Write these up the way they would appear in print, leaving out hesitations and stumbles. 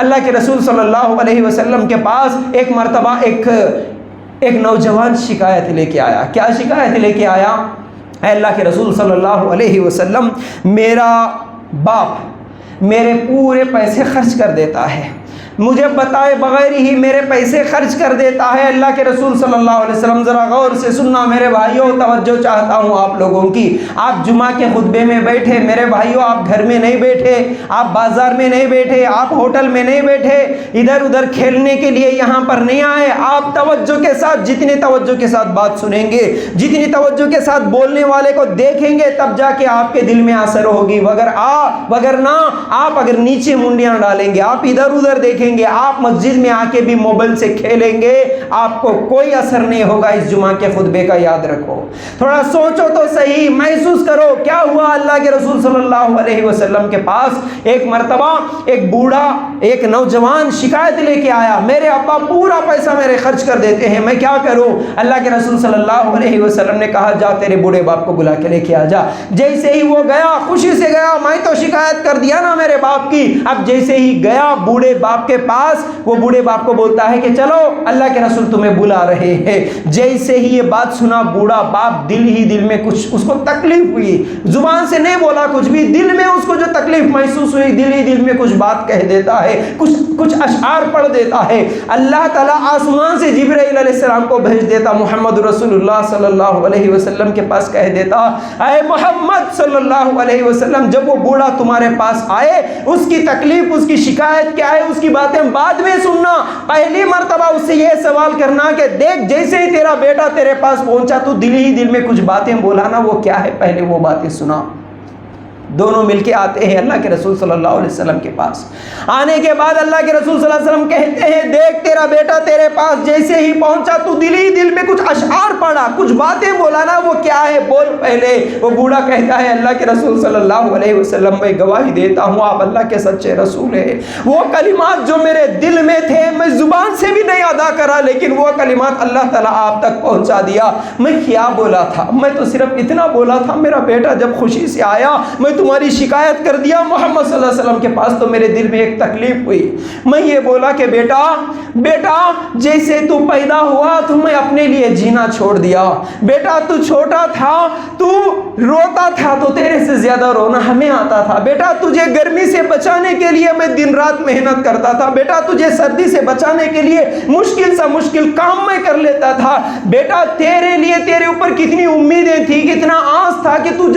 اللہ کے رسول صلی اللہ علیہ وسلم کے پاس ایک مرتبہ ایک نوجوان شکایت لے کے آیا. کیا شکایت لے کے آیا؟ اے اللہ کے رسول صلی اللہ علیہ وسلم، میرا باپ میرے پورے پیسے خرچ کر دیتا ہے، مجھے بتائے بغیر ہی میرے پیسے خرچ کر دیتا ہے. اللہ کے رسول صلی اللہ علیہ وسلم ذرا غور سے سننا میرے بھائیوں، توجہ چاہتا ہوں آپ لوگوں کی. آپ جمعہ کے خطبے میں بیٹھے میرے بھائیوں، آپ گھر میں نہیں بیٹھے، آپ بازار میں نہیں بیٹھے، آپ ہوٹل میں نہیں بیٹھے، ادھر ادھر کھیلنے کے لیے یہاں پر نہیں آئے. آپ توجہ کے ساتھ، جتنی توجہ کے ساتھ بات سنیں گے، جتنی توجہ کے ساتھ بولنے والے کو دیکھیں گے، تب جا کے آپ کے دل میں اثر ہوگی. وگرنہ آپ اگر نیچے منڈیاں ڈالیں گے، آپ ادھر ادھر دیکھیں گے، آپ مسجد میں آ کے بھی موبائل سے کھیلیں گے، آپ کو کوئی اثر نہیں ہوگا. اس جمعہ کے خطبے کا یاد رکھو، تھوڑا سوچو تو صحیح، محسوس کرو کیا ہوا. اللہ کے رسول صلی اللہ علیہ وسلم کے پاس ایک مرتبہ ایک بوڑھا، ایک نوجوان شکایت لے کے آیا، میرے ابا پورا پیسہ میرے خرچ کر دیتے ہیں، میں کیا کروں؟ اللہ کے رسول صلی اللہ علیہ وسلم نے کہا جا تیرے بوڑھے باپ کو بلا کے لے کے آ جا. جیسے ہی وہ گیا، خوشی سے گیا، میں تو شکایت کر دیا نا میرے باپ کی. اب جیسے ہی گیا بوڑھے باپ کے پاس، وہ بوڑھے باپ کو بولتا ہے کہ چلو اللہ کے رسول تمہیں بلا رہے ہیں. جیسے ہی یہ بات سنا بوڑھا باپ، دل میں کچھ اس کو تکلیف ہوئی، زبان سے نہیں بولا کچھ بھی، دل میں اس کو جو تکلیف محسوس ہوئی، دل میں کچھ بات کہہ دیتا ہے، کچھ اشعار پڑھ دیتا ہے. اللہ تعالیٰ آسمان سے جبرائیل علیہ السلام کو بھیج دیتا، محمد رسول اللہ صلی اللہ علیہ وسلم کے پاس کہہ دیتا، اے محمد صلی اللہ علیہ وسلم، جب وہ بوڑھا تمہارے پاس آئے، اس کی تکلیف، اس کی شکایت کیا ہے، اس کی باتیں بعد میں سننا، پہلی مرتبہ اس سے یہ سوال کرنا کہ دیکھ جیسے ہی تیرا بیٹا تیرے پاس پہنچا تو دل میں کچھ باتیں بولا نا، وہ کیا ہے، پہلے وہ باتیں سنا. دونوں مل کے آتے ہیں اللہ کے رسول صلی اللہ علیہ وسلم کے پاس. آنے کے بعد اللہ کے رسول صلی اللہ علیہ وسلم کہتے ہیں دیکھ تیرا بیٹا تیرے پاس جیسے ہی پہنچا تو دل میں کچھ اشعار پڑھا، کچھ باتیں بولا نا، وہ کیا ہے بول پہلے. وہ بوڑھا کہتا ہے اللہ کے رسول صلی اللہ علیہ وسلم، میں گواہی دیتا ہوں آپ اللہ کے سچے رسول ہیں. وہ کلمات جو میرے دل میں تھے میں زبان سے بھی نہیں ادا کرا، لیکن وہ کلمات اللہ تعالیٰ آپ تک پہنچا دیا. میں کیا بولا تھا؟ میں تو صرف اتنا بولا تھا، میرا بیٹا جب خوشی سے آیا میں تمہاری شکایت کر دیا محمد صلی اللہ علیہ وسلم کے پاس، تو میرے دل میں ایک تکلیف ہوئی. میں یہ بولا کہ بیٹا جیسے تو پیدا ہوا تو میں اپنے لیے جینا چھوڑ دیا. بیٹا تو چھوٹا تھا، تو روتا تھا تو تیرے سے زیادہ رونا ہمیں آتا تھا. بیٹا تجھے گرمی سے بچانے کے لیے میں دن رات محنت کرتا تھا. بیٹا تجھے سردی سے بچانے کے لیے مشکل سے مشکل کام میں کر لیتا تھا. بیٹا تیرے لیے، تیرے اوپر کتنی امیدیں تھی، کتنا آس تھا کہ تو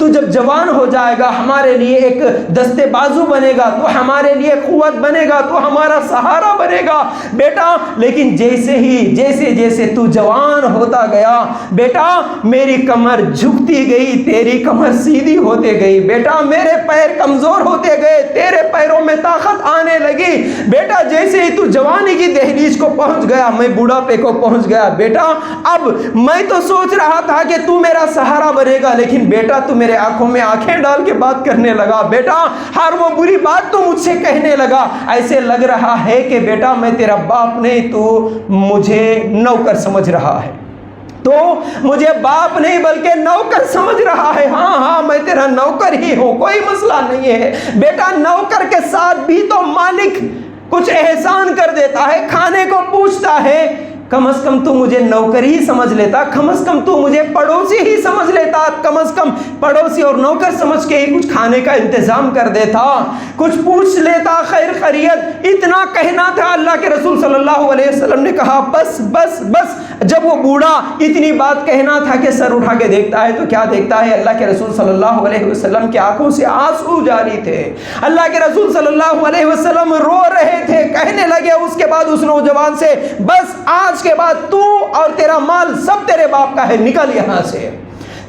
جب جوان ہو جائے گا ہمارے لیے ایک دستے بازو بنے گا، تو ہمارے لیے قوت بنے گا، تو ہمارا سہارا بنے گا. بیٹا لیکن جیسے تو جوان ہوتا گیا بیٹا، میری کمر جھکتی گئی، تیری کمر سیدھی ہوتے گئی. بیٹا میرے پیر کمزور ہوتے گئے، تیرے پیروں میں طاقت آنے لگی. بیٹا جیسے ہی تو جوانی کی دہلیز کو پہنچ گیا، میں بوڑھاپے کو پہنچ گیا. بیٹا اب میں تو سوچ رہا تھا کہ تو میرا سہارا بنے گا، لیکن بیٹا تو میرے آنکھوں میں آنکھیں ڈال کے بات کرنے لگا. بیٹا ہر وہ بری بات تو مجھ سے کہنے لگا. ایسے لگ رہا ہے کہ بیٹا میں تیرا باپ نہیں، تو مجھے نوکر سمجھ رہا ہے، تو مجھے باپ نہیں بلکہ نوکر سمجھ رہا ہے. ہاں میں تیرا نوکر ہی ہوں، کوئی مسئلہ نہیں ہے. بیٹا نوکر کے ساتھ بھی تو مالک کچھ احسان کر دیتا ہے، کھانے کو پوچھتا ہے. کم از کم تو مجھے نوکر ہی سمجھ لیتا، کم از کم تو مجھے پڑوسی ہی سمجھ لیتا، کم از کم پڑوسی اور نوکر سمجھ کے ہی کچھ کھانے کا انتظام کر دیتا، کچھ پوچھ لیتا خیر خیریت. اتنا کہنا تھا. اللہ کے رسول صلی اللہ علیہ وسلم نے کہا بس بس بس. جب وہ بوڑھا اتنی بات کہنا تھا کہ سر اٹھا کے دیکھتا ہے تو کیا دیکھتا ہے؟ اللہ کے رسول صلی اللہ علیہ وسلم کی آنکھوں سے آنسو جاری تھے. اللہ کے رسول صلی اللہ علیہ وسلم رو رہے تھے. کہنے لگے اس کے بعد اس نوجوان سے، بس آج کے بعد تو اور تیرا مال سب تیرے باپ کا ہے، نکل یہاں سے.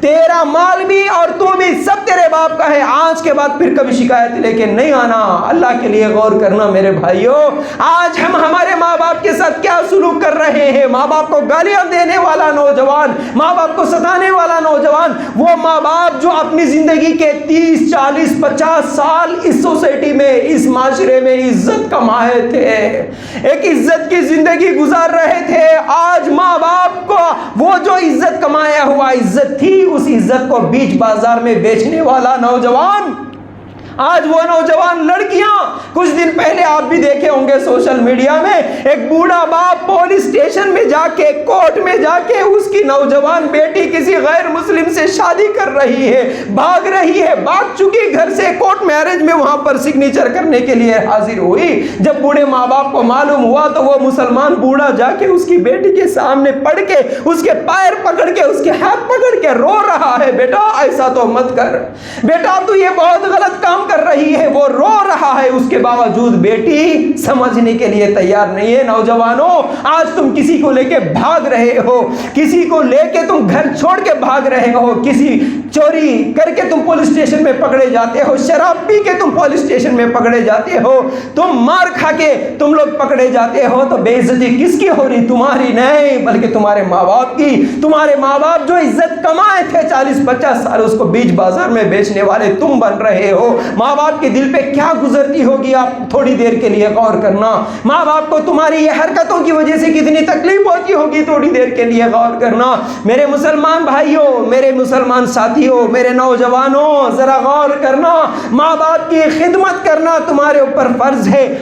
تیرا مال بھی اور تو بھی سب تیرے باپ کا ہے. آج کے بعد پھر کبھی شکایت لے کے نہیں آنا. اللہ کے لیے غور کرنا میرے بھائیوں. آج ہم ہمارے ماں باپ کے ساتھ کیا سلوک کر رہے ہیں؟ ماں باپ کو گالیاں دینے والا نوجوان، ماں باپ کو ستانے والا نوجوان، وہ ماں باپ جو اپنی زندگی کے 30 40 50 سال اس سوسائٹی میں، اس معاشرے میں عزت کمائے تھے، ایک عزت کی زندگی گزار رہے تھے. آج ماں باپ کو وہ جو عزت کمایا ہوا عزت تھی، اس عزت کو بیچ بازار میں بیچنے والا نوجوان آج وہ نوجوان لڑکیاں، کچھ دن پہلے آپ بھی دیکھے ہوں گے سوشل میڈیا میں، ایک بوڑھا باپ پولیس اسٹیشن میں جا کے، کورٹ میں جا کے اس کی نوجوان بیٹی کسی غیر مسلم سے شادی کر رہی ہے، بھاگ رہی ہے، بھاگ چکی گھر سے، کورٹ میرج میں وہاں پر سگنیچر کرنے کے لیے حاضر ہوئی۔ جب بوڑھے ماں باپ کو معلوم ہوا تو وہ مسلمان بوڑھا جا کے اس کی بیٹی کے سامنے پڑھ کے، اس کے پیر پکڑ کے، اس کے ہاتھ پکڑ کے رو رہا ہے، بیٹا ایسا تو مت کر، بیٹا تو یہ بہت غلط کام کر رہی ہے۔ وہ رو رہا ہے، اس کے باوجود بیٹی سمجھنے کے لیے تیار نہیں ہے۔ نوجوانوں، آج تم کسی کو لے کے بھاگ رہے ہو، کسی کو لے کے تم گھر چھوڑ کے بھاگ رہے ہو، کسی چوری کر کے تم پولیس اسٹیشن میں پکڑے جاتے ہو، شراب پی کے تم پولیس اسٹیشن میں پکڑے جاتے ہو، تم مار کھا کے تم لوگ پکڑے جاتے ہو، تو بے عزتی کس کی ہو رہی؟ تمہاری نہیں، بلکہ تمہارے ماں باپ کی۔ تمہارے ماں باپ جو عزت کمائے تھے 40-50 سال، اس کو بیچ بازار میں بیچنے والے تم بن رہے ہو۔ ماں باپ کے دل پہ کیا گزرتی ہوگی، آپ تھوڑی دیر کے لیے غور کرنا۔ ماں باپ کو تمہاری یہ حرکتوں کی وجہ سے کتنی تکلیف ہوتی ہوگی، تھوڑی دیر کے لیے غور کرنا۔ میرے مسلمان بھائیوں، میرے مسلمان ساتھیوں، میرے نوجوانوں، ذرا غور کرنا۔ ماں باپ کی خدمت کرنا تمہارے اوپر فرض ہے۔